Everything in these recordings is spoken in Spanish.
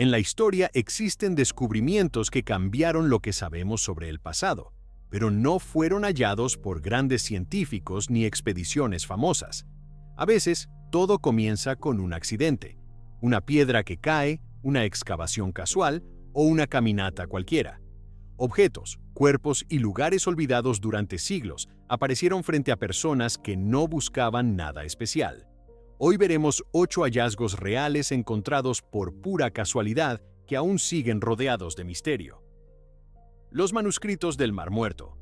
En la historia existen descubrimientos que cambiaron lo que sabemos sobre el pasado, pero no fueron hallados por grandes científicos ni expediciones famosas. A veces, todo comienza con un accidente, una piedra que cae, una excavación casual o una caminata cualquiera. Objetos, cuerpos y lugares olvidados durante siglos aparecieron frente a personas que no buscaban nada especial. Hoy veremos 8 hallazgos reales encontrados por pura casualidad que aún siguen rodeados de misterio. Los manuscritos del Mar Muerto.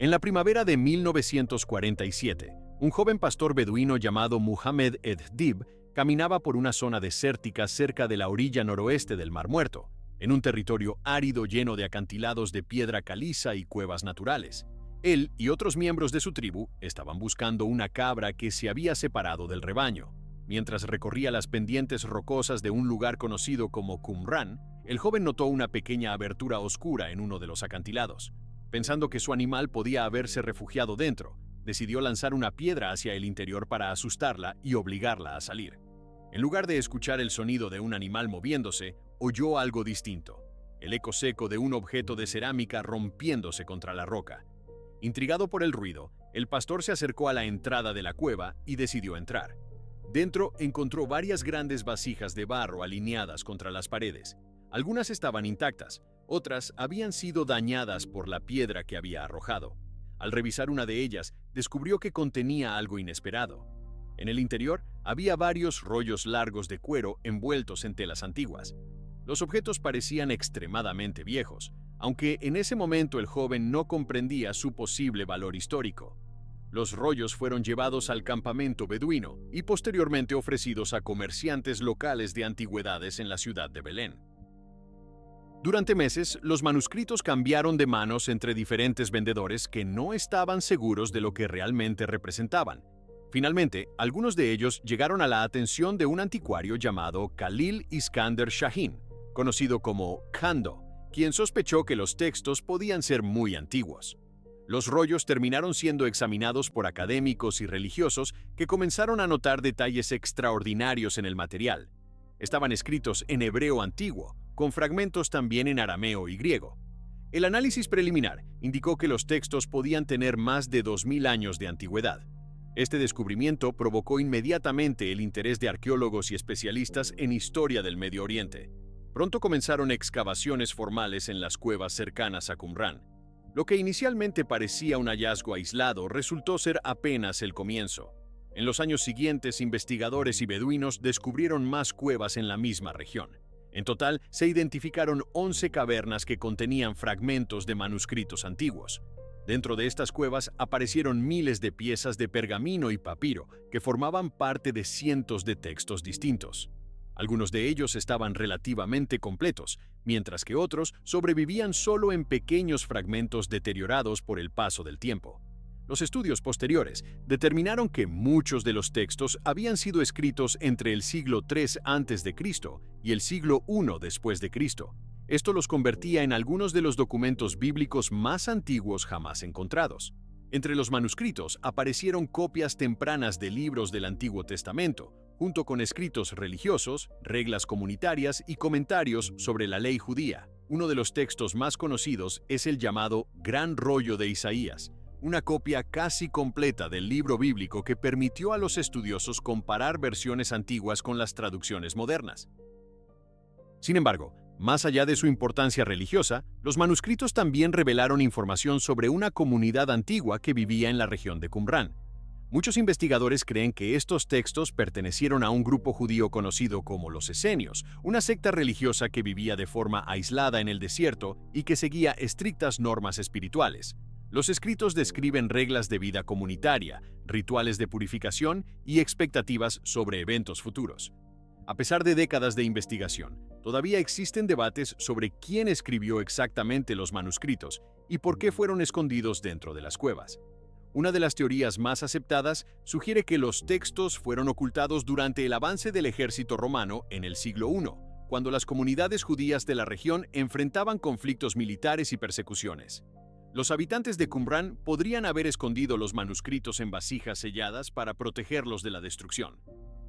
En la primavera de 1947, un joven pastor beduino llamado Muhammad ed-Dib caminaba por una zona desértica cerca de la orilla noroeste del Mar Muerto, en un territorio árido lleno de acantilados de piedra caliza y cuevas naturales. Él y otros miembros de su tribu estaban buscando una cabra que se había separado del rebaño. Mientras recorría las pendientes rocosas de un lugar conocido como Qumran, el joven notó una pequeña abertura oscura en uno de los acantilados. Pensando que su animal podía haberse refugiado dentro, decidió lanzar una piedra hacia el interior para asustarla y obligarla a salir. En lugar de escuchar el sonido de un animal moviéndose, oyó algo distinto: el eco seco de un objeto de cerámica rompiéndose contra la roca. Intrigado por el ruido, el pastor se acercó a la entrada de la cueva y decidió entrar. Dentro encontró varias grandes vasijas de barro alineadas contra las paredes. Algunas estaban intactas, otras habían sido dañadas por la piedra que había arrojado. Al revisar una de ellas, descubrió que contenía algo inesperado. En el interior había varios rollos largos de cuero envueltos en telas antiguas. Los objetos parecían extremadamente viejos, aunque en ese momento el joven no comprendía su posible valor histórico. Los rollos fueron llevados al campamento beduino y posteriormente ofrecidos a comerciantes locales de antigüedades en la ciudad de Belén. Durante meses, los manuscritos cambiaron de manos entre diferentes vendedores que no estaban seguros de lo que realmente representaban. Finalmente, algunos de ellos llegaron a la atención de un anticuario llamado Khalil Iskander Shahin, conocido como Khando, quien sospechó que los textos podían ser muy antiguos. Los rollos terminaron siendo examinados por académicos y religiosos que comenzaron a notar detalles extraordinarios en el material. Estaban escritos en hebreo antiguo, con fragmentos también en arameo y griego. El análisis preliminar indicó que los textos podían tener más de 2000 años de antigüedad. Este descubrimiento provocó inmediatamente el interés de arqueólogos y especialistas en historia del Medio Oriente. Pronto comenzaron excavaciones formales en las cuevas cercanas a Qumran. Lo que inicialmente parecía un hallazgo aislado resultó ser apenas el comienzo. En los años siguientes, investigadores y beduinos descubrieron más cuevas en la misma región. En total, se identificaron 11 cavernas que contenían fragmentos de manuscritos antiguos. Dentro de estas cuevas aparecieron miles de piezas de pergamino y papiro que formaban parte de cientos de textos distintos. Algunos de ellos estaban relativamente completos, mientras que otros sobrevivían solo en pequeños fragmentos deteriorados por el paso del tiempo. Los estudios posteriores determinaron que muchos de los textos habían sido escritos entre el siglo III a.C. y el siglo I después de Cristo. Esto los convertía en algunos de los documentos bíblicos más antiguos jamás encontrados. Entre los manuscritos aparecieron copias tempranas de libros del Antiguo Testamento, junto con escritos religiosos, reglas comunitarias y comentarios sobre la ley judía. Uno de los textos más conocidos es el llamado Gran Rollo de Isaías, una copia casi completa del libro bíblico que permitió a los estudiosos comparar versiones antiguas con las traducciones modernas. Sin embargo, más allá de su importancia religiosa, los manuscritos también revelaron información sobre una comunidad antigua que vivía en la región de Qumran. Muchos investigadores creen que estos textos pertenecieron a un grupo judío conocido como los esenios, una secta religiosa que vivía de forma aislada en el desierto y que seguía estrictas normas espirituales. Los escritos describen reglas de vida comunitaria, rituales de purificación y expectativas sobre eventos futuros. A pesar de décadas de investigación, todavía existen debates sobre quién escribió exactamente los manuscritos y por qué fueron escondidos dentro de las cuevas. Una de las teorías más aceptadas sugiere que los textos fueron ocultados durante el avance del ejército romano en el siglo I, cuando las comunidades judías de la región enfrentaban conflictos militares y persecuciones. Los habitantes de Qumran podrían haber escondido los manuscritos en vasijas selladas para protegerlos de la destrucción.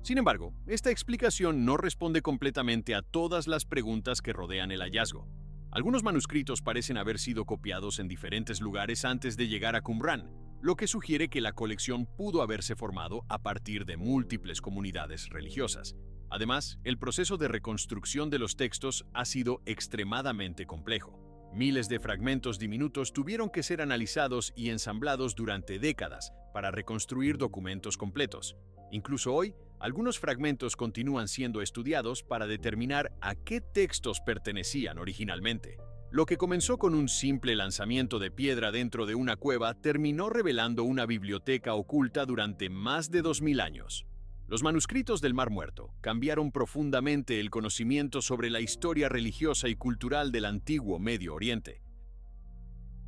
Sin embargo, esta explicación no responde completamente a todas las preguntas que rodean el hallazgo. Algunos manuscritos parecen haber sido copiados en diferentes lugares antes de llegar a Qumrán, lo que sugiere que la colección pudo haberse formado a partir de múltiples comunidades religiosas. Además, el proceso de reconstrucción de los textos ha sido extremadamente complejo. Miles de fragmentos diminutos tuvieron que ser analizados y ensamblados durante décadas para reconstruir documentos completos. Incluso hoy, algunos fragmentos continúan siendo estudiados para determinar a qué textos pertenecían originalmente. Lo que comenzó con un simple lanzamiento de piedra dentro de una cueva terminó revelando una biblioteca oculta durante más de 2000 años. Los manuscritos del Mar Muerto cambiaron profundamente el conocimiento sobre la historia religiosa y cultural del antiguo Medio Oriente.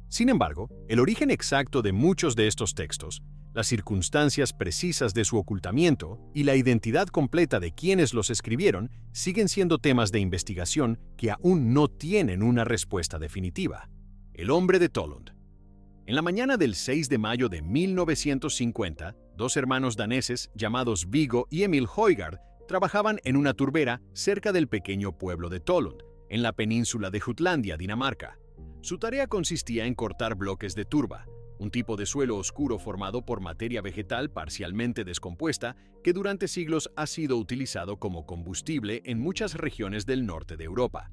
Sin embargo, el origen exacto de muchos de estos textos, las circunstancias precisas de su ocultamiento y la identidad completa de quienes los escribieron siguen siendo temas de investigación que aún no tienen una respuesta definitiva. El hombre de Tollund. En la mañana del 6 de mayo de 1950, dos hermanos daneses llamados Viggo y Emil Højgaard trabajaban en una turbera cerca del pequeño pueblo de Tollund, en la península de Jutlandia, Dinamarca. Su tarea consistía en cortar bloques de turba, un tipo de suelo oscuro formado por materia vegetal parcialmente descompuesta que durante siglos ha sido utilizado como combustible en muchas regiones del norte de Europa.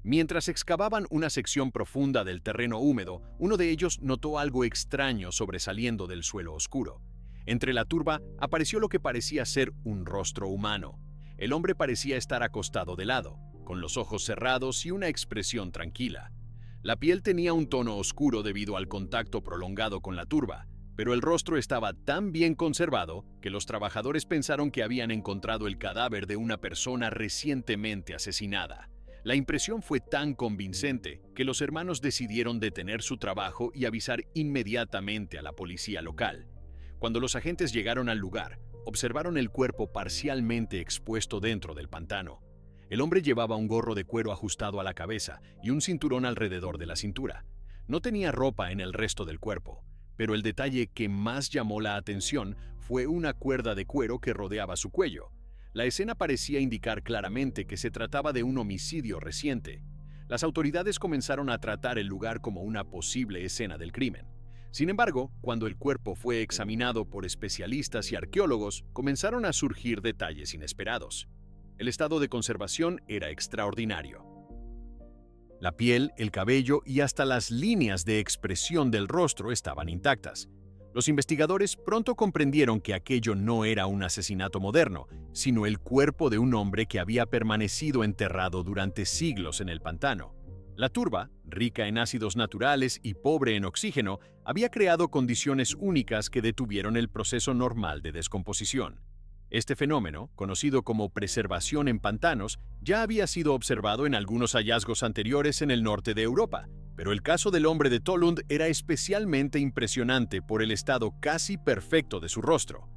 Mientras excavaban una sección profunda del terreno húmedo, uno de ellos notó algo extraño sobresaliendo del suelo oscuro. Entre la turba apareció lo que parecía ser un rostro humano. El hombre parecía estar acostado de lado, con los ojos cerrados y una expresión tranquila. La piel tenía un tono oscuro debido al contacto prolongado con la turba, pero el rostro estaba tan bien conservado que los trabajadores pensaron que habían encontrado el cadáver de una persona recientemente asesinada. La impresión fue tan convincente que los hermanos decidieron detener su trabajo y avisar inmediatamente a la policía local. Cuando los agentes llegaron al lugar, observaron el cuerpo parcialmente expuesto dentro del pantano. El hombre llevaba un gorro de cuero ajustado a la cabeza y un cinturón alrededor de la cintura. No tenía ropa en el resto del cuerpo, pero el detalle que más llamó la atención fue una cuerda de cuero que rodeaba su cuello. La escena parecía indicar claramente que se trataba de un homicidio reciente. Las autoridades comenzaron a tratar el lugar como una posible escena del crimen. Sin embargo, cuando el cuerpo fue examinado por especialistas y arqueólogos, comenzaron a surgir detalles inesperados. El estado de conservación era extraordinario. La piel, el cabello y hasta las líneas de expresión del rostro estaban intactas. Los investigadores pronto comprendieron que aquello no era un asesinato moderno, sino el cuerpo de un hombre que había permanecido enterrado durante siglos en el pantano. La turba, rica en ácidos naturales y pobre en oxígeno, había creado condiciones únicas que detuvieron el proceso normal de descomposición. Este fenómeno, conocido como preservación en pantanos, ya había sido observado en algunos hallazgos anteriores en el norte de Europa, pero el caso del hombre de Tollund era especialmente impresionante por el estado casi perfecto de su rostro.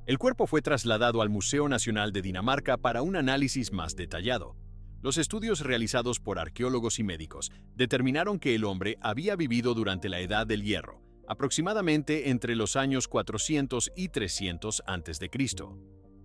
El cuerpo fue trasladado al Museo Nacional de Dinamarca para un análisis más detallado. Los estudios realizados por arqueólogos y médicos determinaron que el hombre había vivido durante la Edad del Hierro, aproximadamente entre los años 400 y 300 a.C.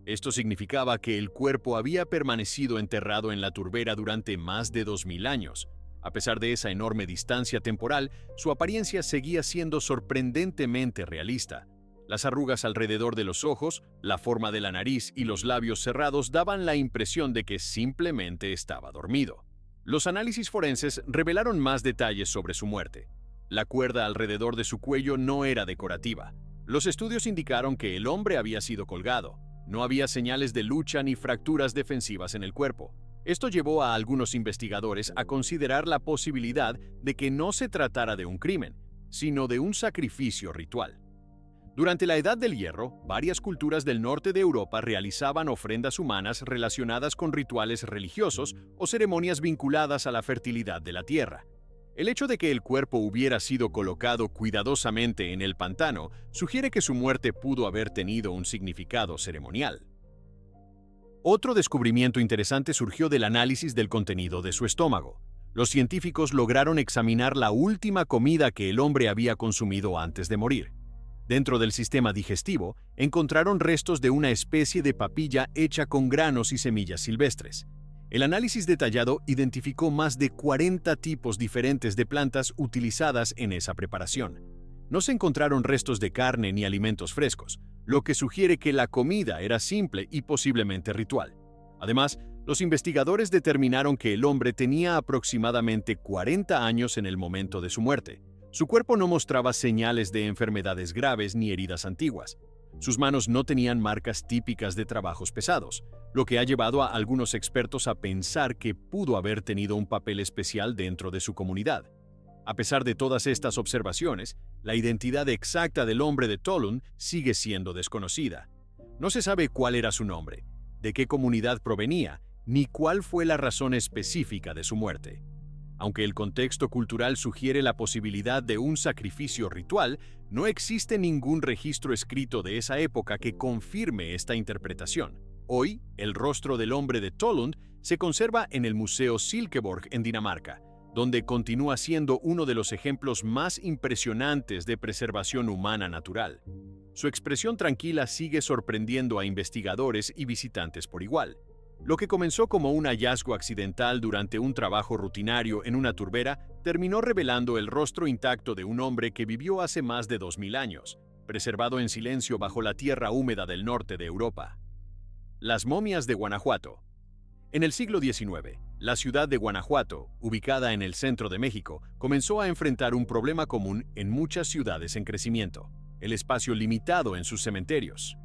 Esto significaba que el cuerpo había permanecido enterrado en la turbera durante más de 2000 años. A pesar de esa enorme distancia temporal, su apariencia seguía siendo sorprendentemente realista. Las arrugas alrededor de los ojos, la forma de la nariz y los labios cerrados daban la impresión de que simplemente estaba dormido. Los análisis forenses revelaron más detalles sobre su muerte. La cuerda alrededor de su cuello no era decorativa. Los estudios indicaron que el hombre había sido colgado. No había señales de lucha ni fracturas defensivas en el cuerpo. Esto llevó a algunos investigadores a considerar la posibilidad de que no se tratara de un crimen, sino de un sacrificio ritual. Durante la Edad del Hierro, varias culturas del norte de Europa realizaban ofrendas humanas relacionadas con rituales religiosos o ceremonias vinculadas a la fertilidad de la tierra. El hecho de que el cuerpo hubiera sido colocado cuidadosamente en el pantano sugiere que su muerte pudo haber tenido un significado ceremonial. Otro descubrimiento interesante surgió del análisis del contenido de su estómago. Los científicos lograron examinar la última comida que el hombre había consumido antes de morir. Dentro del sistema digestivo, encontraron restos de una especie de papilla hecha con granos y semillas silvestres. El análisis detallado identificó más de 40 tipos diferentes de plantas utilizadas en esa preparación. No se encontraron restos de carne ni alimentos frescos, lo que sugiere que la comida era simple y posiblemente ritual. Además, los investigadores determinaron que el hombre tenía aproximadamente 40 años en el momento de su muerte. Su cuerpo no mostraba señales de enfermedades graves ni heridas antiguas. Sus manos no tenían marcas típicas de trabajos pesados, lo que ha llevado a algunos expertos a pensar que pudo haber tenido un papel especial dentro de su comunidad. A pesar de todas estas observaciones, la identidad exacta del hombre de Toulon sigue siendo desconocida. No se sabe cuál era su nombre, de qué comunidad provenía, ni cuál fue la razón específica de su muerte. Aunque el contexto cultural sugiere la posibilidad de un sacrificio ritual, no existe ningún registro escrito de esa época que confirme esta interpretación. Hoy, el rostro del hombre de Toulon se conserva en el Museo Silkeborg en Dinamarca, donde continúa siendo uno de los ejemplos más impresionantes de preservación humana natural. Su expresión tranquila sigue sorprendiendo a investigadores y visitantes por igual. Lo que comenzó como un hallazgo accidental durante un trabajo rutinario en una turbera terminó revelando el rostro intacto de un hombre que vivió hace más de 2000 años, preservado en silencio bajo la tierra húmeda del norte de Europa. Las momias de Guanajuato. En el siglo XIX, la ciudad de Guanajuato, ubicada en el centro de México, comenzó a enfrentar un problema común en muchas ciudades en crecimiento: el espacio limitado en sus cementerios.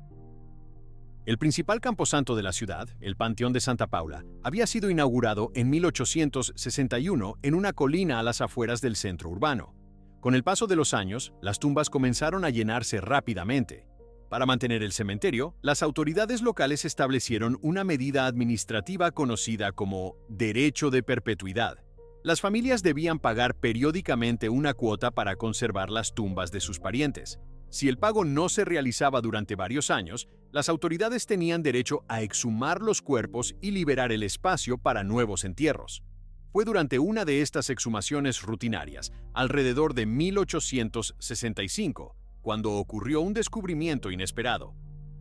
El principal camposanto de la ciudad, el Panteón de Santa Paula, había sido inaugurado en 1861 en una colina a las afueras del centro urbano. Con el paso de los años, las tumbas comenzaron a llenarse rápidamente. Para mantener el cementerio, las autoridades locales establecieron una medida administrativa conocida como derecho de perpetuidad. Las familias debían pagar periódicamente una cuota para conservar las tumbas de sus parientes. Si el pago no se realizaba durante varios años, las autoridades tenían derecho a exhumar los cuerpos y liberar el espacio para nuevos entierros. Fue durante una de estas exhumaciones rutinarias, alrededor de 1865, cuando ocurrió un descubrimiento inesperado.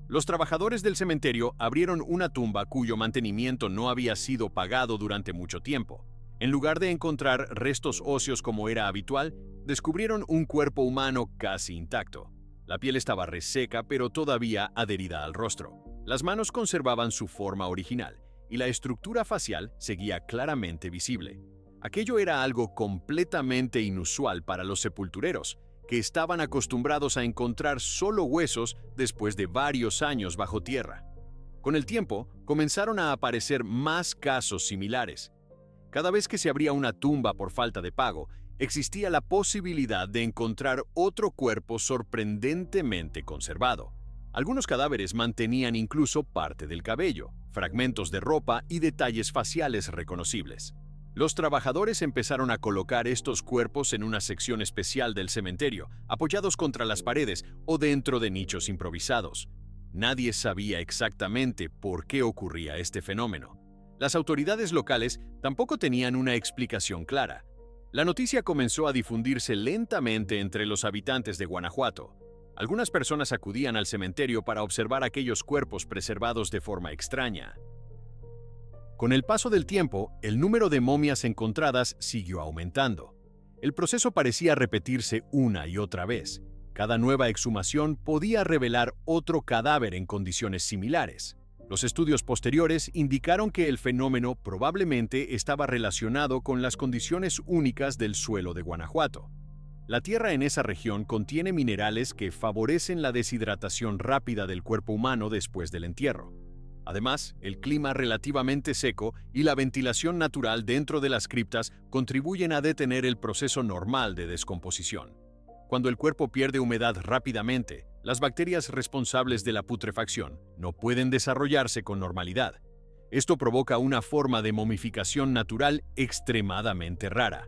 Los trabajadores del cementerio abrieron una tumba cuyo mantenimiento no había sido pagado durante mucho tiempo. En lugar de encontrar restos óseos como era habitual, descubrieron un cuerpo humano casi intacto. La piel estaba reseca, pero todavía adherida al rostro. Las manos conservaban su forma original y la estructura facial seguía claramente visible. Aquello era algo completamente inusual para los sepultureros, que estaban acostumbrados a encontrar solo huesos después de varios años bajo tierra. Con el tiempo, comenzaron a aparecer más casos similares. Cada vez que se abría una tumba por falta de pago, existía la posibilidad de encontrar otro cuerpo sorprendentemente conservado. Algunos cadáveres mantenían incluso parte del cabello, fragmentos de ropa y detalles faciales reconocibles. Los trabajadores empezaron a colocar estos cuerpos en una sección especial del cementerio, apoyados contra las paredes o dentro de nichos improvisados. Nadie sabía exactamente por qué ocurría este fenómeno. Las autoridades locales tampoco tenían una explicación clara. La noticia comenzó a difundirse lentamente entre los habitantes de Guanajuato. Algunas personas acudían al cementerio para observar aquellos cuerpos preservados de forma extraña. Con el paso del tiempo, el número de momias encontradas siguió aumentando. El proceso parecía repetirse una y otra vez. Cada nueva exhumación podía revelar otro cadáver en condiciones similares. Los estudios posteriores indicaron que el fenómeno probablemente estaba relacionado con las condiciones únicas del suelo de Guanajuato. La tierra en esa región contiene minerales que favorecen la deshidratación rápida del cuerpo humano después del entierro. Además, el clima relativamente seco y la ventilación natural dentro de las criptas contribuyen a detener el proceso normal de descomposición. Cuando el cuerpo pierde humedad rápidamente, las bacterias responsables de la putrefacción no pueden desarrollarse con normalidad. Esto provoca una forma de momificación natural extremadamente rara.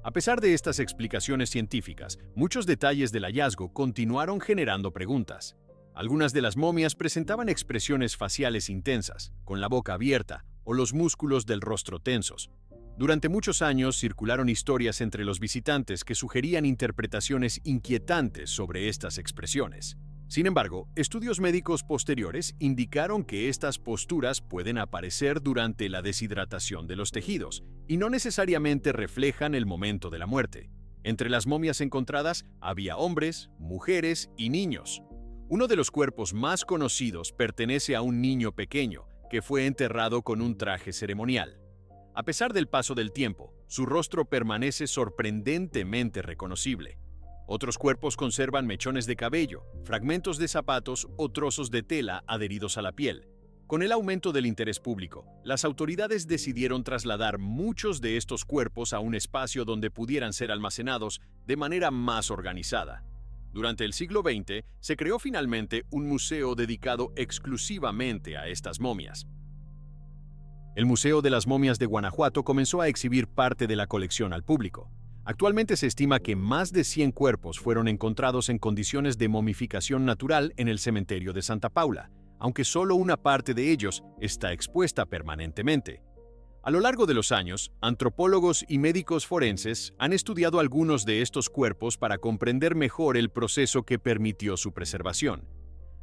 A pesar de estas explicaciones científicas, muchos detalles del hallazgo continuaron generando preguntas. Algunas de las momias presentaban expresiones faciales intensas, con la boca abierta o los músculos del rostro tensos. Durante muchos años circularon historias entre los visitantes que sugerían interpretaciones inquietantes sobre estas expresiones. Sin embargo, estudios médicos posteriores indicaron que estas posturas pueden aparecer durante la deshidratación de los tejidos y no necesariamente reflejan el momento de la muerte. Entre las momias encontradas había hombres, mujeres y niños. Uno de los cuerpos más conocidos pertenece a un niño pequeño que fue enterrado con un traje ceremonial. A pesar del paso del tiempo, su rostro permanece sorprendentemente reconocible. Otros cuerpos conservan mechones de cabello, fragmentos de zapatos o trozos de tela adheridos a la piel. Con el aumento del interés público, las autoridades decidieron trasladar muchos de estos cuerpos a un espacio donde pudieran ser almacenados de manera más organizada. Durante el siglo XX, se creó finalmente un museo dedicado exclusivamente a estas momias. El Museo de las Momias de Guanajuato comenzó a exhibir parte de la colección al público. Actualmente se estima que más de 100 cuerpos fueron encontrados en condiciones de momificación natural en el cementerio de Santa Paula, aunque solo una parte de ellos está expuesta permanentemente. A lo largo de los años, antropólogos y médicos forenses han estudiado algunos de estos cuerpos para comprender mejor el proceso que permitió su preservación.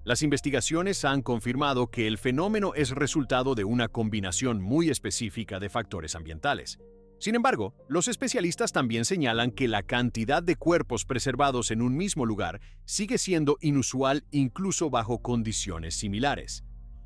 Las investigaciones han confirmado que el fenómeno es resultado de una combinación muy específica de factores ambientales. Sin embargo, los especialistas también señalan que la cantidad de cuerpos preservados en un mismo lugar sigue siendo inusual incluso bajo condiciones similares.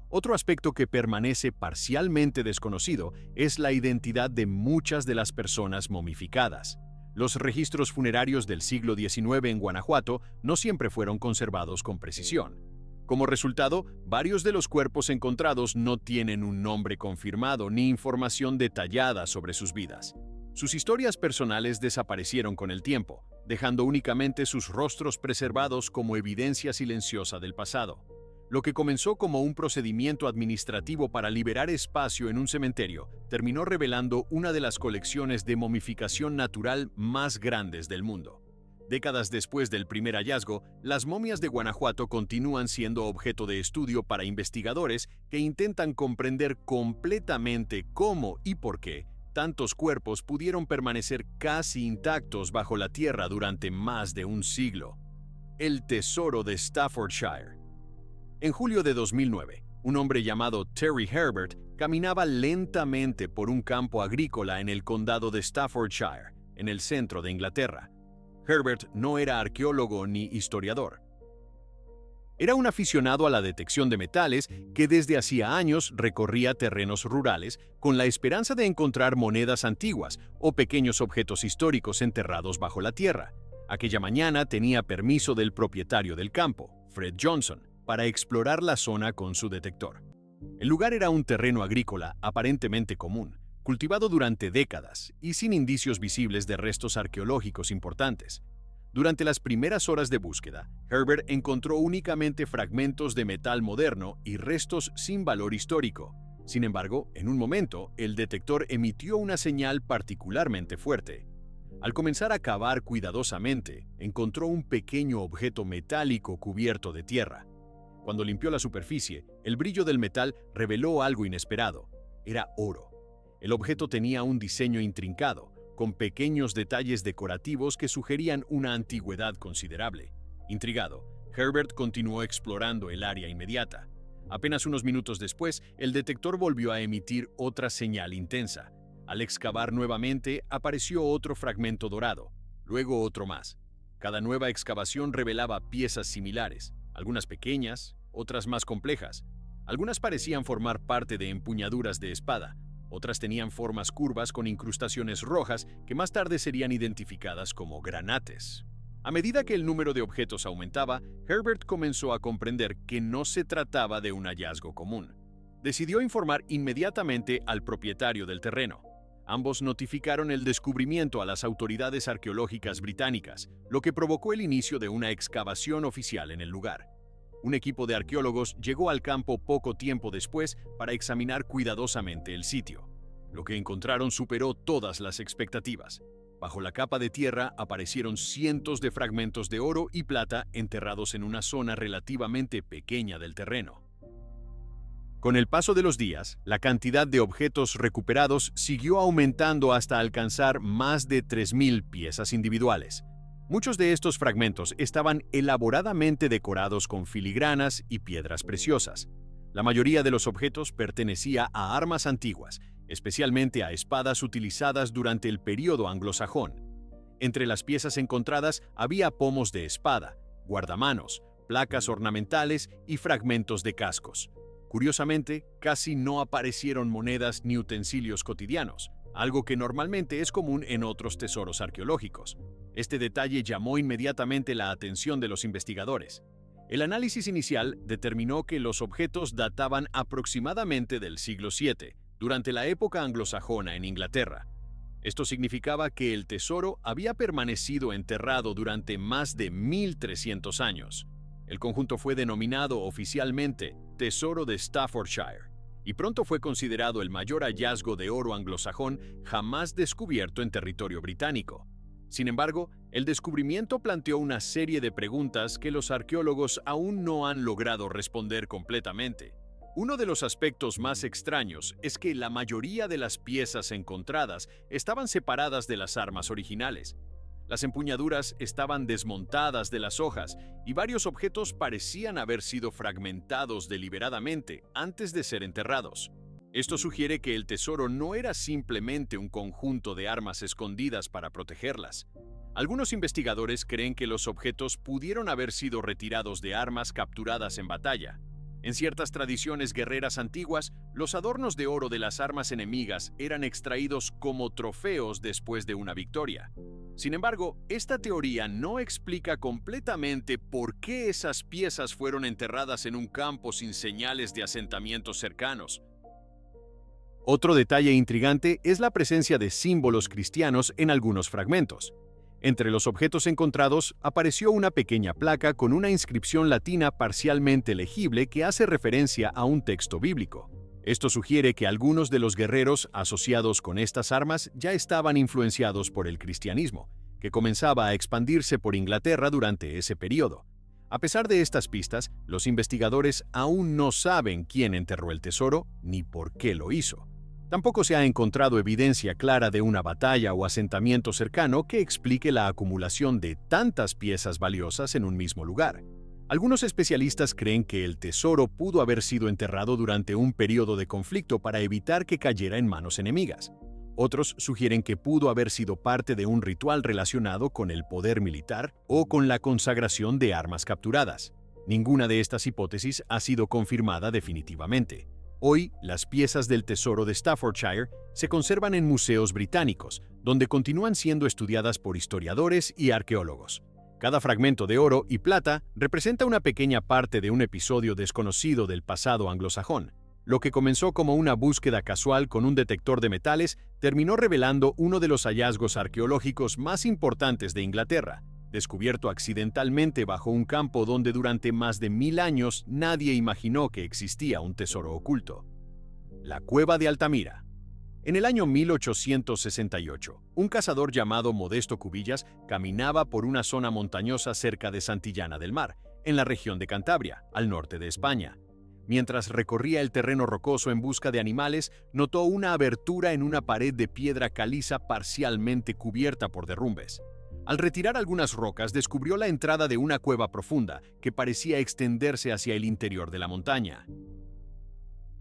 Otro aspecto que permanece parcialmente desconocido es la identidad de muchas de las personas momificadas. Los registros funerarios del siglo XIX en Guanajuato no siempre fueron conservados con precisión. Como resultado, varios de los cuerpos encontrados no tienen un nombre confirmado ni información detallada sobre sus vidas. Sus historias personales desaparecieron con el tiempo, dejando únicamente sus rostros preservados como evidencia silenciosa del pasado. Lo que comenzó como un procedimiento administrativo para liberar espacio en un cementerio, terminó revelando una de las colecciones de momificación natural más grandes del mundo. Décadas después del primer hallazgo, las momias de Guanajuato continúan siendo objeto de estudio para investigadores que intentan comprender completamente cómo y por qué tantos cuerpos pudieron permanecer casi intactos bajo la tierra durante más de un siglo. El tesoro de Staffordshire. En julio de 2009, un hombre llamado Terry Herbert caminaba lentamente por un campo agrícola en el condado de Staffordshire, en el centro de Inglaterra. Herbert no era arqueólogo ni historiador. Era un aficionado a la detección de metales que desde hacía años recorría terrenos rurales con la esperanza de encontrar monedas antiguas o pequeños objetos históricos enterrados bajo la tierra. Aquella mañana tenía permiso del propietario del campo, Fred Johnson, para explorar la zona con su detector. El lugar era un terreno agrícola aparentemente común, cultivado durante décadas y sin indicios visibles de restos arqueológicos importantes. Durante las primeras horas de búsqueda, Herbert encontró únicamente fragmentos de metal moderno y restos sin valor histórico. Sin embargo, en un momento, el detector emitió una señal particularmente fuerte. Al comenzar a cavar cuidadosamente, encontró un pequeño objeto metálico cubierto de tierra. Cuando limpió la superficie, el brillo del metal reveló algo inesperado. Era oro. El objeto tenía un diseño intrincado, con pequeños detalles decorativos que sugerían una antigüedad considerable. Intrigado, Herbert continuó explorando el área inmediata. Apenas unos minutos después, el detector volvió a emitir otra señal intensa. Al excavar nuevamente, apareció otro fragmento dorado, luego otro más. Cada nueva excavación revelaba piezas similares, algunas pequeñas, otras más complejas. Algunas parecían formar parte de empuñaduras de espada. Otras tenían formas curvas con incrustaciones rojas que más tarde serían identificadas como granates. A medida que el número de objetos aumentaba, Herbert comenzó a comprender que no se trataba de un hallazgo común. Decidió informar inmediatamente al propietario del terreno. Ambos notificaron el descubrimiento a las autoridades arqueológicas británicas, lo que provocó el inicio de una excavación oficial en el lugar. Un equipo de arqueólogos llegó al campo poco tiempo después para examinar cuidadosamente el sitio. Lo que encontraron superó todas las expectativas. Bajo la capa de tierra aparecieron cientos de fragmentos de oro y plata enterrados en una zona relativamente pequeña del terreno. Con el paso de los días, la cantidad de objetos recuperados siguió aumentando hasta alcanzar más de 3.000 piezas individuales. Muchos de estos fragmentos estaban elaboradamente decorados con filigranas y piedras preciosas. La mayoría de los objetos pertenecía a armas antiguas, especialmente a espadas utilizadas durante el período anglosajón. Entre las piezas encontradas había pomos de espada, guardamanos, placas ornamentales y fragmentos de cascos. Curiosamente, casi no aparecieron monedas ni utensilios cotidianos, algo que normalmente es común en otros tesoros arqueológicos. Este detalle llamó inmediatamente la atención de los investigadores. El análisis inicial determinó que los objetos databan aproximadamente del siglo VII, durante la época anglosajona en Inglaterra. Esto significaba que el tesoro había permanecido enterrado durante más de 1.300 años. El conjunto fue denominado oficialmente Tesoro de Staffordshire y pronto fue considerado el mayor hallazgo de oro anglosajón jamás descubierto en territorio británico. Sin embargo, el descubrimiento planteó una serie de preguntas que los arqueólogos aún no han logrado responder completamente. Uno de los aspectos más extraños es que la mayoría de las piezas encontradas estaban separadas de las armas originales. Las empuñaduras estaban desmontadas de las hojas y varios objetos parecían haber sido fragmentados deliberadamente antes de ser enterrados. Esto sugiere que el tesoro no era simplemente un conjunto de armas escondidas para protegerlas. Algunos investigadores creen que los objetos pudieron haber sido retirados de armas capturadas en batalla. En ciertas tradiciones guerreras antiguas, los adornos de oro de las armas enemigas eran extraídos como trofeos después de una victoria. Sin embargo, esta teoría no explica completamente por qué esas piezas fueron enterradas en un campo sin señales de asentamientos cercanos. Otro detalle intrigante es la presencia de símbolos cristianos en algunos fragmentos. Entre los objetos encontrados apareció una pequeña placa con una inscripción latina parcialmente legible que hace referencia a un texto bíblico. Esto sugiere que algunos de los guerreros asociados con estas armas ya estaban influenciados por el cristianismo, que comenzaba a expandirse por Inglaterra durante ese periodo. A pesar de estas pistas, los investigadores aún no saben quién enterró el tesoro ni por qué lo hizo. Tampoco se ha encontrado evidencia clara de una batalla o asentamiento cercano que explique la acumulación de tantas piezas valiosas en un mismo lugar. Algunos especialistas creen que el tesoro pudo haber sido enterrado durante un periodo de conflicto para evitar que cayera en manos enemigas. Otros sugieren que pudo haber sido parte de un ritual relacionado con el poder militar o con la consagración de armas capturadas. Ninguna de estas hipótesis ha sido confirmada definitivamente. Hoy, las piezas del tesoro de Staffordshire se conservan en museos británicos, donde continúan siendo estudiadas por historiadores y arqueólogos. Cada fragmento de oro y plata representa una pequeña parte de un episodio desconocido del pasado anglosajón. Lo que comenzó como una búsqueda casual con un detector de metales terminó revelando uno de los hallazgos arqueológicos más importantes de Inglaterra, descubierto accidentalmente bajo un campo donde durante más de 1000 años nadie imaginó que existía un tesoro oculto. La Cueva de Altamira. En el año 1868, un cazador llamado Modesto Cubillas caminaba por una zona montañosa cerca de Santillana del Mar, en la región de Cantabria, al norte de España. Mientras recorría el terreno rocoso en busca de animales, notó una abertura en una pared de piedra caliza parcialmente cubierta por derrumbes. Al retirar algunas rocas, descubrió la entrada de una cueva profunda que parecía extenderse hacia el interior de la montaña.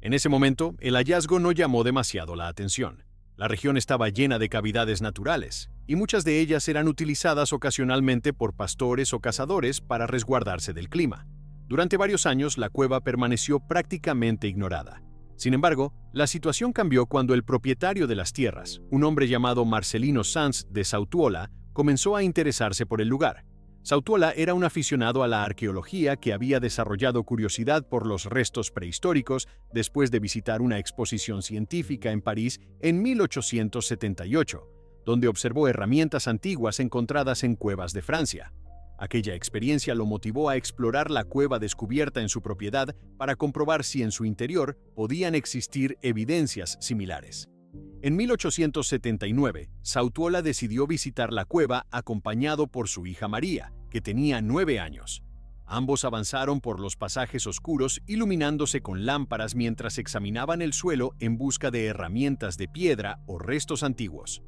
En ese momento, el hallazgo no llamó demasiado la atención. La región estaba llena de cavidades naturales, y muchas de ellas eran utilizadas ocasionalmente por pastores o cazadores para resguardarse del clima. Durante varios años, la cueva permaneció prácticamente ignorada. Sin embargo, la situación cambió cuando el propietario de las tierras, un hombre llamado Marcelino Sanz de Sautuola, comenzó a interesarse por el lugar. Sautuola era un aficionado a la arqueología que había desarrollado curiosidad por los restos prehistóricos después de visitar una exposición científica en París en 1878, donde observó herramientas antiguas encontradas en cuevas de Francia. Aquella experiencia lo motivó a explorar la cueva descubierta en su propiedad para comprobar si en su interior podían existir evidencias similares. En 1879, Sautuola decidió visitar la cueva acompañado por su hija María, que tenía 9 años. Ambos avanzaron por los pasajes oscuros, iluminándose con lámparas mientras examinaban el suelo en busca de herramientas de piedra o restos antiguos.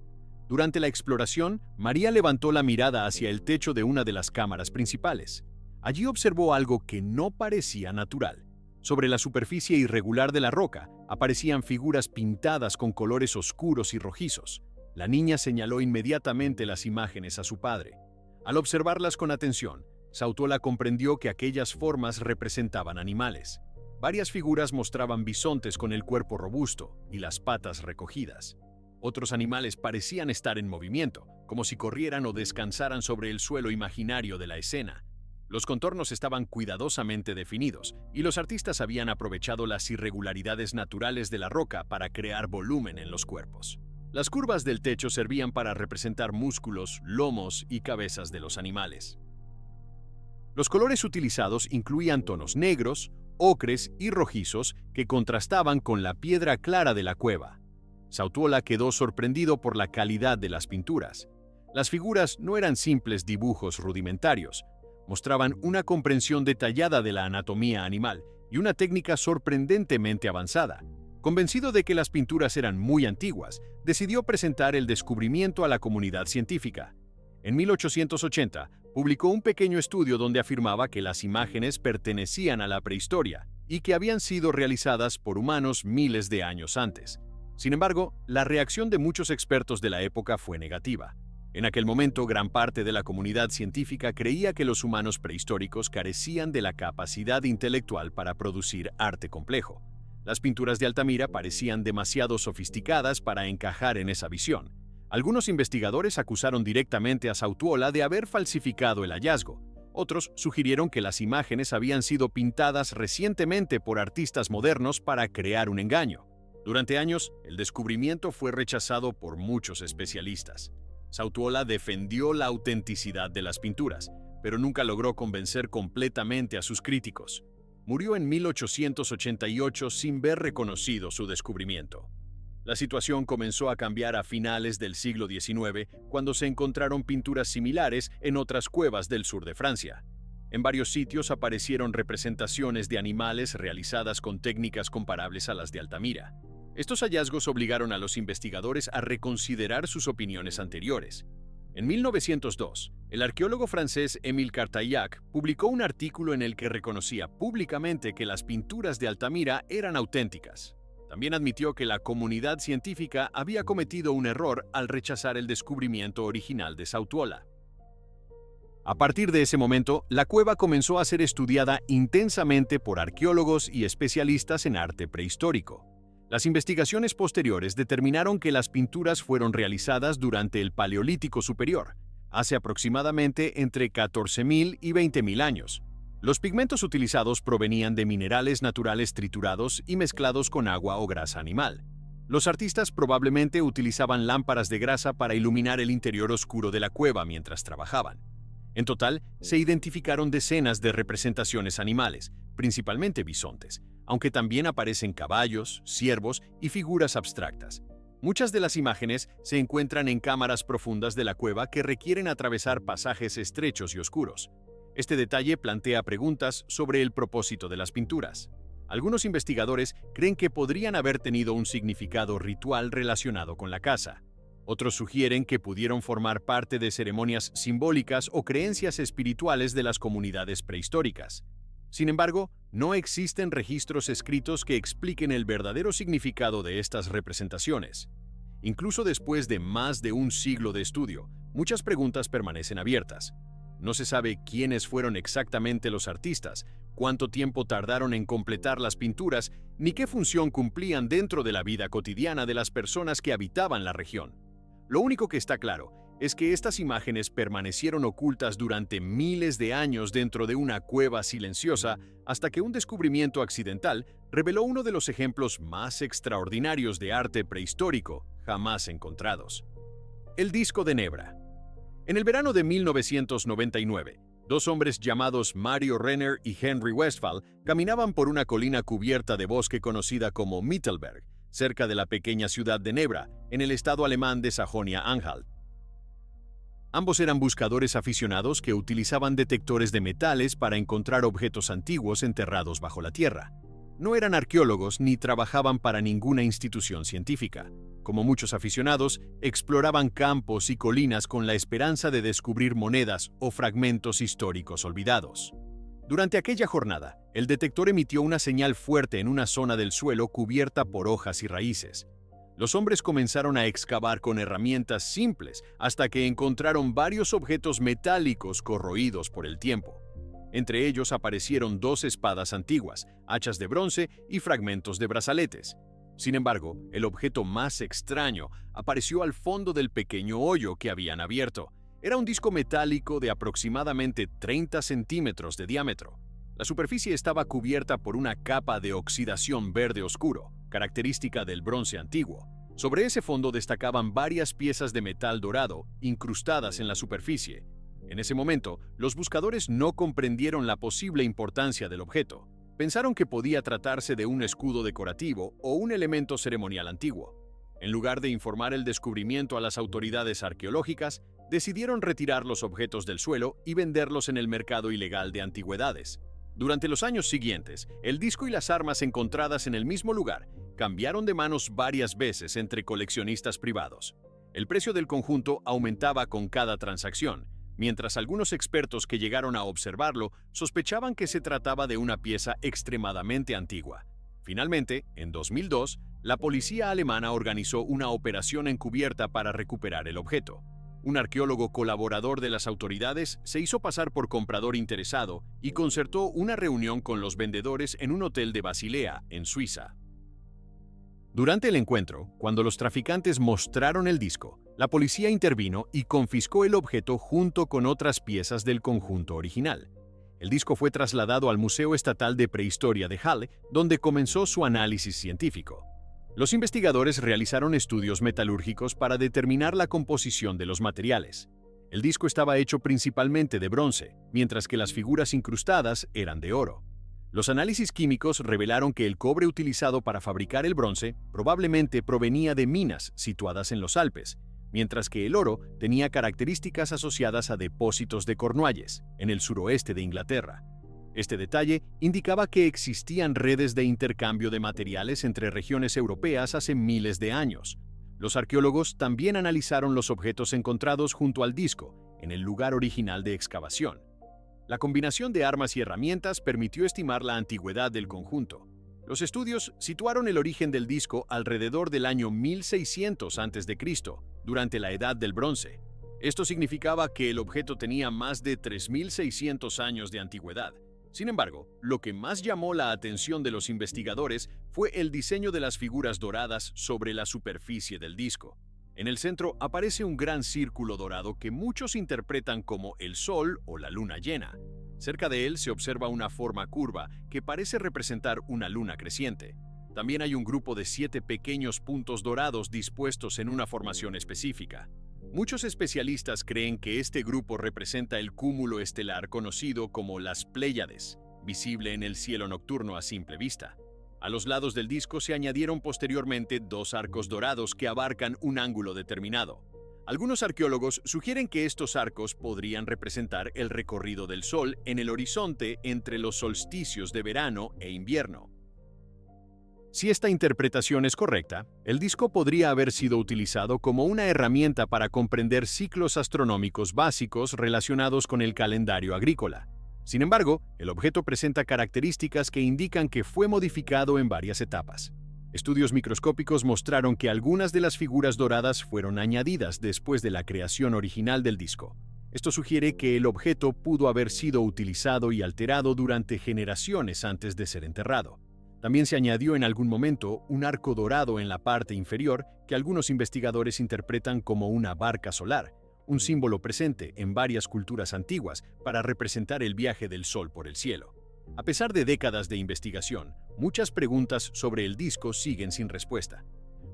Durante la exploración, María levantó la mirada hacia el techo de una de las cámaras principales. Allí observó algo que no parecía natural. Sobre la superficie irregular de la roca aparecían figuras pintadas con colores oscuros y rojizos. La niña señaló inmediatamente las imágenes a su padre. Al observarlas con atención, Sautuola comprendió que aquellas formas representaban animales. Varias figuras mostraban bisontes con el cuerpo robusto y las patas recogidas. Otros animales parecían estar en movimiento, como si corrieran o descansaran sobre el suelo imaginario de la escena. Los contornos estaban cuidadosamente definidos, y los artistas habían aprovechado las irregularidades naturales de la roca para crear volumen en los cuerpos. Las curvas del techo servían para representar músculos, lomos y cabezas de los animales. Los colores utilizados incluían tonos negros, ocres y rojizos que contrastaban con la piedra clara de la cueva. Sautuola quedó sorprendido por la calidad de las pinturas. Las figuras no eran simples dibujos rudimentarios, mostraban una comprensión detallada de la anatomía animal y una técnica sorprendentemente avanzada. Convencido de que las pinturas eran muy antiguas, decidió presentar el descubrimiento a la comunidad científica. En 1880, publicó un pequeño estudio donde afirmaba que las imágenes pertenecían a la prehistoria y que habían sido realizadas por humanos miles de años antes. Sin embargo, la reacción de muchos expertos de la época fue negativa. En aquel momento, gran parte de la comunidad científica creía que los humanos prehistóricos carecían de la capacidad intelectual para producir arte complejo. Las pinturas de Altamira parecían demasiado sofisticadas para encajar en esa visión. Algunos investigadores acusaron directamente a Sautuola de haber falsificado el hallazgo. Otros sugirieron que las imágenes habían sido pintadas recientemente por artistas modernos para crear un engaño. Durante años, el descubrimiento fue rechazado por muchos especialistas. Sautuola defendió la autenticidad de las pinturas, pero nunca logró convencer completamente a sus críticos. Murió en 1888 sin ver reconocido su descubrimiento. La situación comenzó a cambiar a finales del siglo XIX, cuando se encontraron pinturas similares en otras cuevas del sur de Francia. En varios sitios aparecieron representaciones de animales realizadas con técnicas comparables a las de Altamira. Estos hallazgos obligaron a los investigadores a reconsiderar sus opiniones anteriores. En 1902, el arqueólogo francés Émile Cartaillac publicó un artículo en el que reconocía públicamente que las pinturas de Altamira eran auténticas. También admitió que la comunidad científica había cometido un error al rechazar el descubrimiento original de Sautuola. A partir de ese momento, la cueva comenzó a ser estudiada intensamente por arqueólogos y especialistas en arte prehistórico. Las investigaciones posteriores determinaron que las pinturas fueron realizadas durante el Paleolítico Superior, hace aproximadamente entre 14.000 y 20.000 años. Los pigmentos utilizados provenían de minerales naturales triturados y mezclados con agua o grasa animal. Los artistas probablemente utilizaban lámparas de grasa para iluminar el interior oscuro de la cueva mientras trabajaban. En total, se identificaron decenas de representaciones animales, principalmente bisontes, aunque también aparecen caballos, ciervos y figuras abstractas. Muchas de las imágenes se encuentran en cámaras profundas de la cueva que requieren atravesar pasajes estrechos y oscuros. Este detalle plantea preguntas sobre el propósito de las pinturas. Algunos investigadores creen que podrían haber tenido un significado ritual relacionado con la caza. Otros sugieren que pudieron formar parte de ceremonias simbólicas o creencias espirituales de las comunidades prehistóricas. Sin embargo, no existen registros escritos que expliquen el verdadero significado de estas representaciones. Incluso después de más de un siglo de estudio, muchas preguntas permanecen abiertas. No se sabe quiénes fueron exactamente los artistas, cuánto tiempo tardaron en completar las pinturas, ni qué función cumplían dentro de la vida cotidiana de las personas que habitaban la región. Lo único que está claro es que estas imágenes permanecieron ocultas durante miles de años dentro de una cueva silenciosa hasta que un descubrimiento accidental reveló uno de los ejemplos más extraordinarios de arte prehistórico jamás encontrados. El disco de Nebra. En el verano de 1999, dos hombres llamados Mario Renner y Henry Westphal caminaban por una colina cubierta de bosque conocida como Mittelberg, cerca de la pequeña ciudad de Nebra, en el estado alemán de Sajonia-Anhalt. Ambos eran buscadores aficionados que utilizaban detectores de metales para encontrar objetos antiguos enterrados bajo la tierra. No eran arqueólogos ni trabajaban para ninguna institución científica. Como muchos aficionados, exploraban campos y colinas con la esperanza de descubrir monedas o fragmentos históricos olvidados. Durante aquella jornada, el detector emitió una señal fuerte en una zona del suelo cubierta por hojas y raíces. Los hombres comenzaron a excavar con herramientas simples hasta que encontraron varios objetos metálicos corroídos por el tiempo. Entre ellos aparecieron 2 espadas antiguas, hachas de bronce y fragmentos de brazaletes. Sin embargo, el objeto más extraño apareció al fondo del pequeño hoyo que habían abierto. Era un disco metálico de aproximadamente 30 centímetros de diámetro. La superficie estaba cubierta por una capa de oxidación verde oscuro, característica del bronce antiguo. Sobre ese fondo destacaban varias piezas de metal dorado incrustadas en la superficie. En ese momento, los buscadores no comprendieron la posible importancia del objeto. Pensaron que podía tratarse de un escudo decorativo o un elemento ceremonial antiguo. En lugar de informar el descubrimiento a las autoridades arqueológicas, decidieron retirar los objetos del suelo y venderlos en el mercado ilegal de antigüedades. Durante los años siguientes, el disco y las armas encontradas en el mismo lugar cambiaron de manos varias veces entre coleccionistas privados. El precio del conjunto aumentaba con cada transacción, mientras algunos expertos que llegaron a observarlo sospechaban que se trataba de una pieza extremadamente antigua. Finalmente, en 2002, la policía alemana organizó una operación encubierta para recuperar el objeto. Un arqueólogo colaborador de las autoridades se hizo pasar por comprador interesado y concertó una reunión con los vendedores en un hotel de Basilea, en Suiza. Durante el encuentro, cuando los traficantes mostraron el disco, la policía intervino y confiscó el objeto junto con otras piezas del conjunto original. El disco fue trasladado al Museo Estatal de Prehistoria de Halle, donde comenzó su análisis científico. Los investigadores realizaron estudios metalúrgicos para determinar la composición de los materiales. El disco estaba hecho principalmente de bronce, mientras que las figuras incrustadas eran de oro. Los análisis químicos revelaron que el cobre utilizado para fabricar el bronce probablemente provenía de minas situadas en los Alpes, mientras que el oro tenía características asociadas a depósitos de Cornualles, en el suroeste de Inglaterra. Este detalle indicaba que existían redes de intercambio de materiales entre regiones europeas hace miles de años. Los arqueólogos también analizaron los objetos encontrados junto al disco, en el lugar original de excavación. La combinación de armas y herramientas permitió estimar la antigüedad del conjunto. Los estudios situaron el origen del disco alrededor del año 1600 a.C., durante la Edad del Bronce. Esto significaba que el objeto tenía más de 3600 años de antigüedad. Sin embargo, lo que más llamó la atención de los investigadores fue el diseño de las figuras doradas sobre la superficie del disco. En el centro aparece un gran círculo dorado que muchos interpretan como el Sol o la luna llena. Cerca de él se observa una forma curva que parece representar una luna creciente. También hay un grupo de 7 pequeños puntos dorados dispuestos en una formación específica. Muchos especialistas creen que este grupo representa el cúmulo estelar conocido como las Pléyades, visible en el cielo nocturno a simple vista. A los lados del disco se añadieron posteriormente 2 arcos dorados que abarcan un ángulo determinado. Algunos arqueólogos sugieren que estos arcos podrían representar el recorrido del Sol en el horizonte entre los solsticios de verano e invierno. Si esta interpretación es correcta, el disco podría haber sido utilizado como una herramienta para comprender ciclos astronómicos básicos relacionados con el calendario agrícola. Sin embargo, el objeto presenta características que indican que fue modificado en varias etapas. Estudios microscópicos mostraron que algunas de las figuras doradas fueron añadidas después de la creación original del disco. Esto sugiere que el objeto pudo haber sido utilizado y alterado durante generaciones antes de ser enterrado. También se añadió en algún momento un arco dorado en la parte inferior que algunos investigadores interpretan como una barca solar, un símbolo presente en varias culturas antiguas para representar el viaje del Sol por el cielo. A pesar de décadas de investigación, muchas preguntas sobre el disco siguen sin respuesta.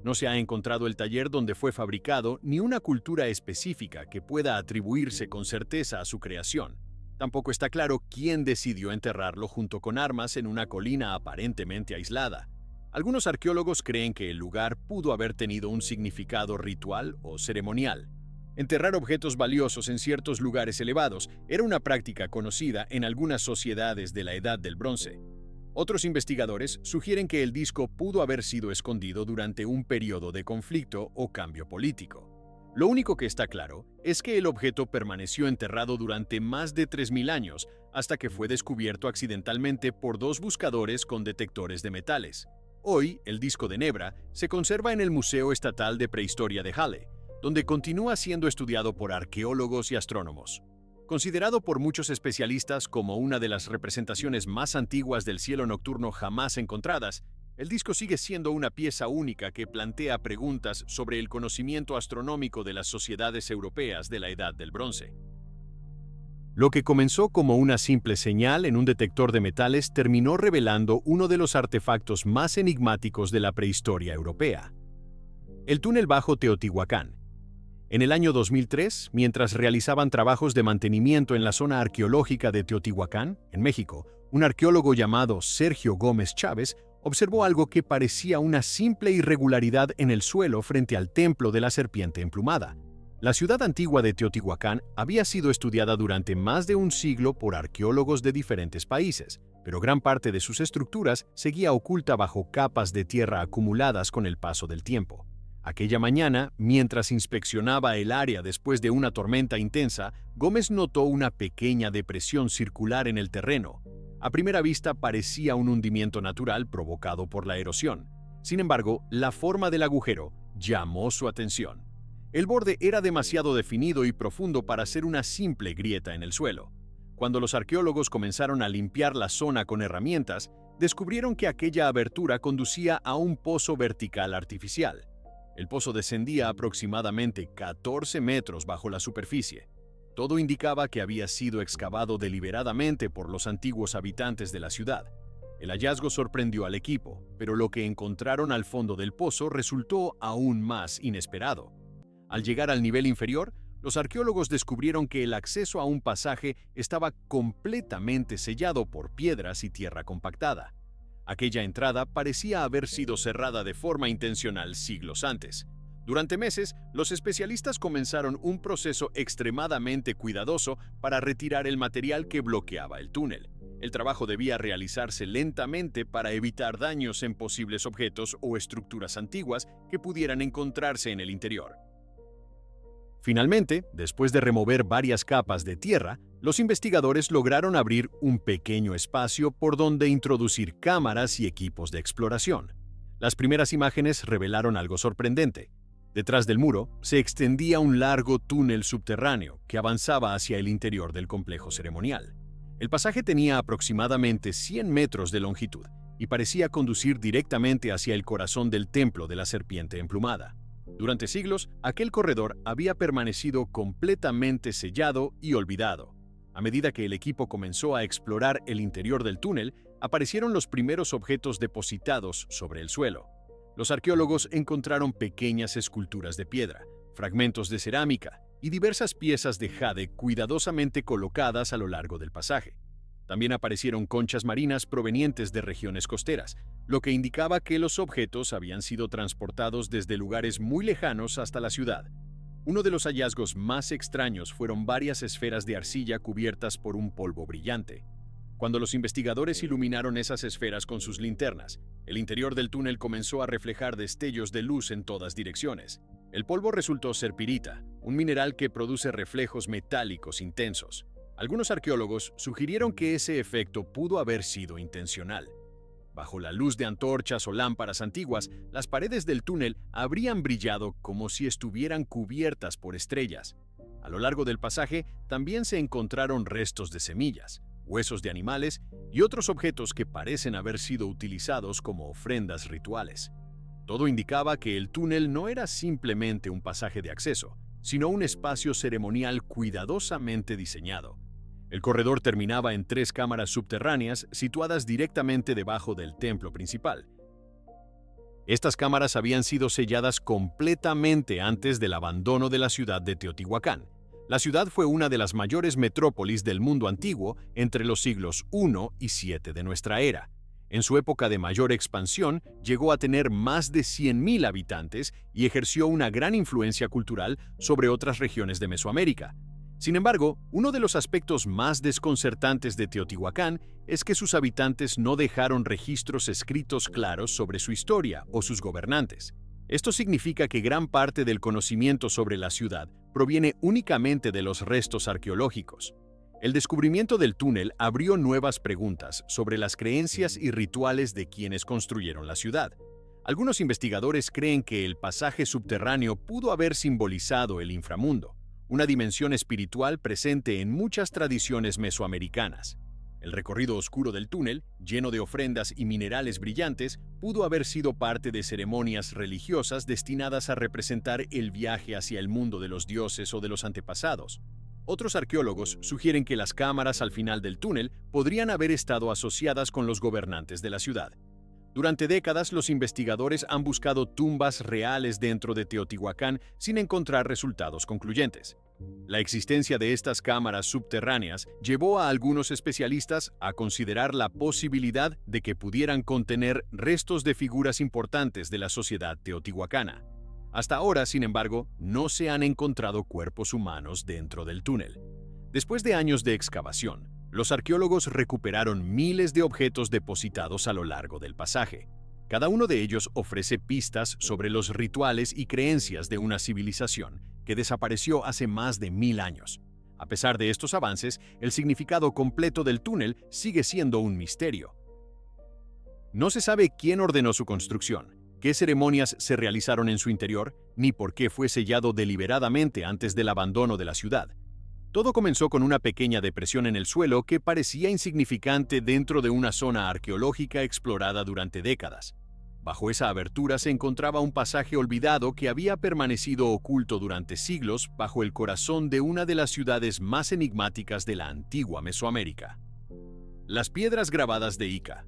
No se ha encontrado el taller donde fue fabricado ni una cultura específica que pueda atribuirse con certeza a su creación. Tampoco está claro quién decidió enterrarlo junto con armas en una colina aparentemente aislada. Algunos arqueólogos creen que el lugar pudo haber tenido un significado ritual o ceremonial. Enterrar objetos valiosos en ciertos lugares elevados era una práctica conocida en algunas sociedades de la Edad del Bronce. Otros investigadores sugieren que el disco pudo haber sido escondido durante un periodo de conflicto o cambio político. Lo único que está claro es que el objeto permaneció enterrado durante más de 3000 años hasta que fue descubierto accidentalmente por dos buscadores con detectores de metales. Hoy, el disco de Nebra se conserva en el Museo Estatal de Prehistoria de Halle, donde continúa siendo estudiado por arqueólogos y astrónomos. Considerado por muchos especialistas como una de las representaciones más antiguas del cielo nocturno jamás encontradas, el disco sigue siendo una pieza única que plantea preguntas sobre el conocimiento astronómico de las sociedades europeas de la Edad del Bronce. Lo que comenzó como una simple señal en un detector de metales terminó revelando uno de los artefactos más enigmáticos de la prehistoria europea: el túnel bajo Teotihuacán. En el año 2003, mientras realizaban trabajos de mantenimiento en la zona arqueológica de Teotihuacán, en México, un arqueólogo llamado Sergio Gómez Chávez observó algo que parecía una simple irregularidad en el suelo frente al templo de la serpiente emplumada. La ciudad antigua de Teotihuacán había sido estudiada durante más de un siglo por arqueólogos de diferentes países, pero gran parte de sus estructuras seguía oculta bajo capas de tierra acumuladas con el paso del tiempo. Aquella mañana, mientras inspeccionaba el área después de una tormenta intensa, Gómez notó una pequeña depresión circular en el terreno. A primera vista parecía un hundimiento natural provocado por la erosión. Sin embargo, la forma del agujero llamó su atención. El borde era demasiado definido y profundo para ser una simple grieta en el suelo. Cuando los arqueólogos comenzaron a limpiar la zona con herramientas, descubrieron que aquella abertura conducía a un pozo vertical artificial. El pozo descendía aproximadamente 14 metros bajo la superficie. Todo indicaba que había sido excavado deliberadamente por los antiguos habitantes de la ciudad. El hallazgo sorprendió al equipo, pero lo que encontraron al fondo del pozo resultó aún más inesperado. Al llegar al nivel inferior, los arqueólogos descubrieron que el acceso a un pasaje estaba completamente sellado por piedras y tierra compactada. Aquella entrada parecía haber sido cerrada de forma intencional siglos antes. Durante meses, los especialistas comenzaron un proceso extremadamente cuidadoso para retirar el material que bloqueaba el túnel. El trabajo debía realizarse lentamente para evitar daños en posibles objetos o estructuras antiguas que pudieran encontrarse en el interior. Finalmente, después de remover varias capas de tierra, los investigadores lograron abrir un pequeño espacio por donde introducir cámaras y equipos de exploración. Las primeras imágenes revelaron algo sorprendente. Detrás del muro se extendía un largo túnel subterráneo que avanzaba hacia el interior del complejo ceremonial. El pasaje tenía aproximadamente 100 metros de longitud y parecía conducir directamente hacia el corazón del templo de la serpiente emplumada. Durante siglos, aquel corredor había permanecido completamente sellado y olvidado. A medida que el equipo comenzó a explorar el interior del túnel, aparecieron los primeros objetos depositados sobre el suelo. Los arqueólogos encontraron pequeñas esculturas de piedra, fragmentos de cerámica y diversas piezas de jade cuidadosamente colocadas a lo largo del pasaje. También aparecieron conchas marinas provenientes de regiones costeras, lo que indicaba que los objetos habían sido transportados desde lugares muy lejanos hasta la ciudad. Uno de los hallazgos más extraños fueron varias esferas de arcilla cubiertas por un polvo brillante. Cuando los investigadores iluminaron esas esferas con sus linternas, el interior del túnel comenzó a reflejar destellos de luz en todas direcciones. El polvo resultó ser pirita, un mineral que produce reflejos metálicos intensos. Algunos arqueólogos sugirieron que ese efecto pudo haber sido intencional. Bajo la luz de antorchas o lámparas antiguas, las paredes del túnel habrían brillado como si estuvieran cubiertas por estrellas. A lo largo del pasaje también se encontraron restos de semillas, huesos de animales y otros objetos que parecen haber sido utilizados como ofrendas rituales. Todo indicaba que el túnel no era simplemente un pasaje de acceso, sino un espacio ceremonial cuidadosamente diseñado. El corredor terminaba en 3 cámaras subterráneas situadas directamente debajo del templo principal. Estas cámaras habían sido selladas completamente antes del abandono de la ciudad de Teotihuacán. La ciudad fue una de las mayores metrópolis del mundo antiguo entre los siglos I y VII de nuestra era. En su época de mayor expansión, llegó a tener más de 100.000 habitantes y ejerció una gran influencia cultural sobre otras regiones de Mesoamérica. Sin embargo, uno de los aspectos más desconcertantes de Teotihuacán es que sus habitantes no dejaron registros escritos claros sobre su historia o sus gobernantes. Esto significa que gran parte del conocimiento sobre la ciudad proviene únicamente de los restos arqueológicos. El descubrimiento del túnel abrió nuevas preguntas sobre las creencias y rituales de quienes construyeron la ciudad. Algunos investigadores creen que el pasaje subterráneo pudo haber simbolizado el inframundo, una dimensión espiritual presente en muchas tradiciones mesoamericanas. El recorrido oscuro del túnel, lleno de ofrendas y minerales brillantes, pudo haber sido parte de ceremonias religiosas destinadas a representar el viaje hacia el mundo de los dioses o de los antepasados. Otros arqueólogos sugieren que las cámaras al final del túnel podrían haber estado asociadas con los gobernantes de la ciudad. Durante décadas, los investigadores han buscado tumbas reales dentro de Teotihuacán sin encontrar resultados concluyentes. La existencia de estas cámaras subterráneas llevó a algunos especialistas a considerar la posibilidad de que pudieran contener restos de figuras importantes de la sociedad teotihuacana. Hasta ahora, sin embargo, no se han encontrado cuerpos humanos dentro del túnel. Después de años de excavación, los arqueólogos recuperaron miles de objetos depositados a lo largo del pasaje. Cada uno de ellos ofrece pistas sobre los rituales y creencias de una civilización que desapareció hace más de 1000 años. A pesar de estos avances, el significado completo del túnel sigue siendo un misterio. No se sabe quién ordenó su construcción, qué ceremonias se realizaron en su interior, ni por qué fue sellado deliberadamente antes del abandono de la ciudad. Todo comenzó con una pequeña depresión en el suelo que parecía insignificante dentro de una zona arqueológica explorada durante décadas. Bajo esa abertura se encontraba un pasaje olvidado que había permanecido oculto durante siglos bajo el corazón de una de las ciudades más enigmáticas de la antigua Mesoamérica. Las piedras grabadas de Ica.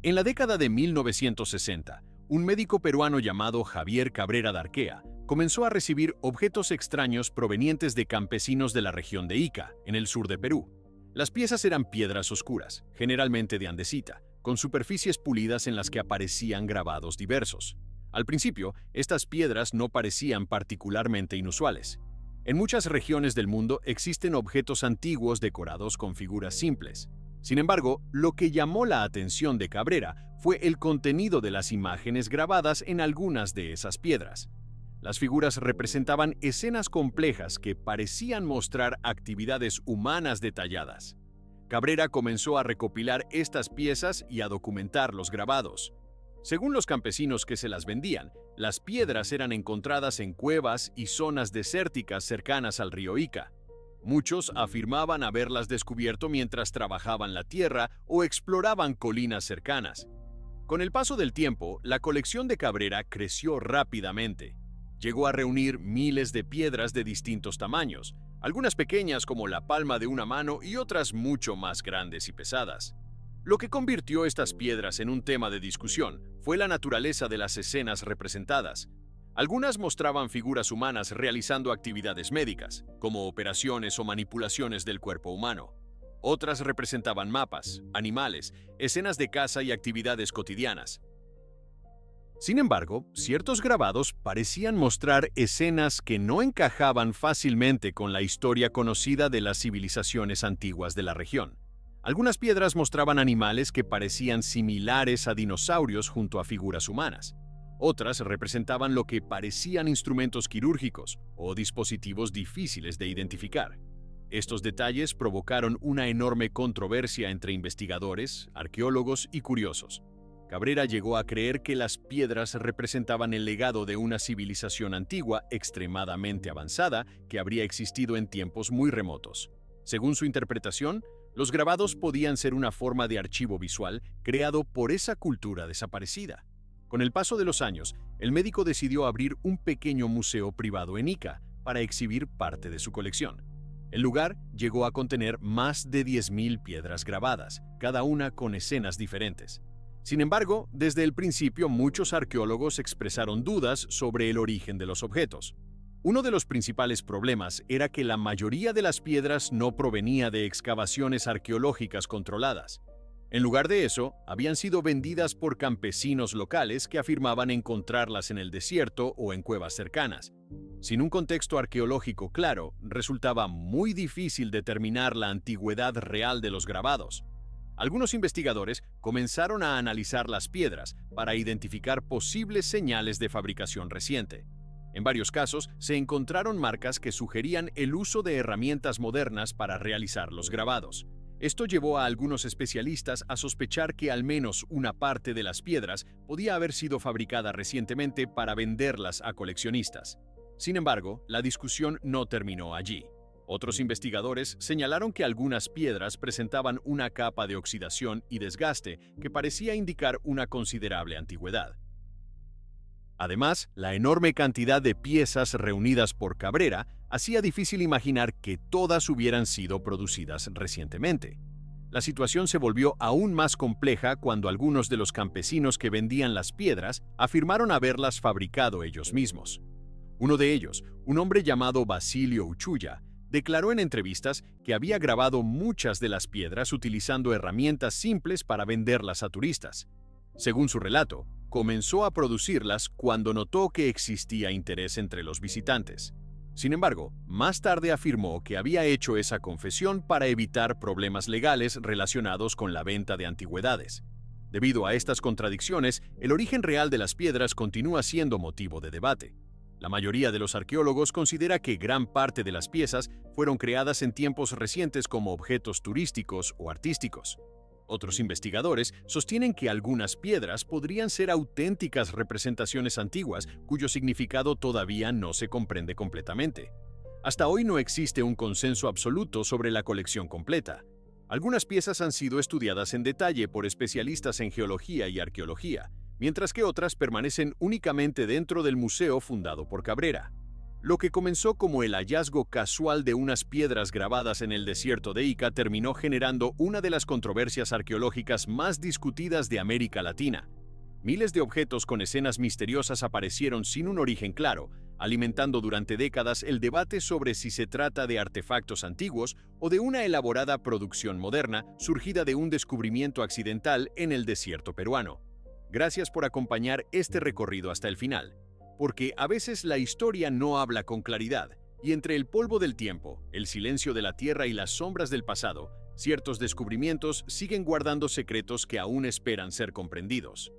En la década de 1960, un médico peruano llamado Javier Cabrera Darquea comenzó a recibir objetos extraños provenientes de campesinos de la región de Ica, en el sur de Perú. Las piezas eran piedras oscuras, generalmente de andesita, con superficies pulidas en las que aparecían grabados diversos. Al principio, estas piedras no parecían particularmente inusuales. En muchas regiones del mundo existen objetos antiguos decorados con figuras simples. Sin embargo, lo que llamó la atención de Cabrera fue el contenido de las imágenes grabadas en algunas de esas piedras. Las figuras representaban escenas complejas que parecían mostrar actividades humanas detalladas. Cabrera comenzó a recopilar estas piezas y a documentar los grabados. Según los campesinos que se las vendían, las piedras eran encontradas en cuevas y zonas desérticas cercanas al río Ica. Muchos afirmaban haberlas descubierto mientras trabajaban la tierra o exploraban colinas cercanas. Con el paso del tiempo, la colección de Cabrera creció rápidamente. Llegó a reunir miles de piedras de distintos tamaños, algunas pequeñas como la palma de una mano y otras mucho más grandes y pesadas. Lo que convirtió estas piedras en un tema de discusión fue la naturaleza de las escenas representadas. Algunas mostraban figuras humanas realizando actividades médicas, como operaciones o manipulaciones del cuerpo humano. Otras representaban mapas, animales, escenas de caza y actividades cotidianas. Sin embargo, ciertos grabados parecían mostrar escenas que no encajaban fácilmente con la historia conocida de las civilizaciones antiguas de la región. Algunas piedras mostraban animales que parecían similares a dinosaurios junto a figuras humanas. Otras representaban lo que parecían instrumentos quirúrgicos o dispositivos difíciles de identificar. Estos detalles provocaron una enorme controversia entre investigadores, arqueólogos y curiosos. Cabrera llegó a creer que las piedras representaban el legado de una civilización antigua extremadamente avanzada que habría existido en tiempos muy remotos. Según su interpretación, los grabados podían ser una forma de archivo visual creado por esa cultura desaparecida. Con el paso de los años, el médico decidió abrir un pequeño museo privado en Ica para exhibir parte de su colección. El lugar llegó a contener más de 10.000 piedras grabadas, cada una con escenas diferentes. Sin embargo, desde el principio muchos arqueólogos expresaron dudas sobre el origen de los objetos. Uno de los principales problemas era que la mayoría de las piedras no provenía de excavaciones arqueológicas controladas. En lugar de eso, habían sido vendidas por campesinos locales que afirmaban encontrarlas en el desierto o en cuevas cercanas. Sin un contexto arqueológico claro, resultaba muy difícil determinar la antigüedad real de los grabados. Algunos investigadores comenzaron a analizar las piedras para identificar posibles señales de fabricación reciente. En varios casos, se encontraron marcas que sugerían el uso de herramientas modernas para realizar los grabados. Esto llevó a algunos especialistas a sospechar que al menos una parte de las piedras podía haber sido fabricada recientemente para venderlas a coleccionistas. Sin embargo, la discusión no terminó allí. Otros investigadores señalaron que algunas piedras presentaban una capa de oxidación y desgaste que parecía indicar una considerable antigüedad. Además, la enorme cantidad de piezas reunidas por Cabrera hacía difícil imaginar que todas hubieran sido producidas recientemente. La situación se volvió aún más compleja cuando algunos de los campesinos que vendían las piedras afirmaron haberlas fabricado ellos mismos. Uno de ellos, un hombre llamado Basilio Uchuya, declaró en entrevistas que había grabado muchas de las piedras utilizando herramientas simples para venderlas a turistas. Según su relato, comenzó a producirlas cuando notó que existía interés entre los visitantes. Sin embargo, más tarde afirmó que había hecho esa confesión para evitar problemas legales relacionados con la venta de antigüedades. Debido a estas contradicciones, el origen real de las piedras continúa siendo motivo de debate. La mayoría de los arqueólogos considera que gran parte de las piezas fueron creadas en tiempos recientes como objetos turísticos o artísticos. Otros investigadores sostienen que algunas piedras podrían ser auténticas representaciones antiguas cuyo significado todavía no se comprende completamente. Hasta hoy no existe un consenso absoluto sobre la colección completa. Algunas piezas han sido estudiadas en detalle por especialistas en geología y arqueología, mientras que otras permanecen únicamente dentro del museo fundado por Cabrera. Lo que comenzó como el hallazgo casual de unas piedras grabadas en el desierto de Ica terminó generando una de las controversias arqueológicas más discutidas de América Latina. Miles de objetos con escenas misteriosas aparecieron sin un origen claro, alimentando durante décadas el debate sobre si se trata de artefactos antiguos o de una elaborada producción moderna surgida de un descubrimiento accidental en el desierto peruano. Gracias por acompañar este recorrido hasta el final. Porque a veces la historia no habla con claridad, y entre el polvo del tiempo, el silencio de la tierra y las sombras del pasado, ciertos descubrimientos siguen guardando secretos que aún esperan ser comprendidos.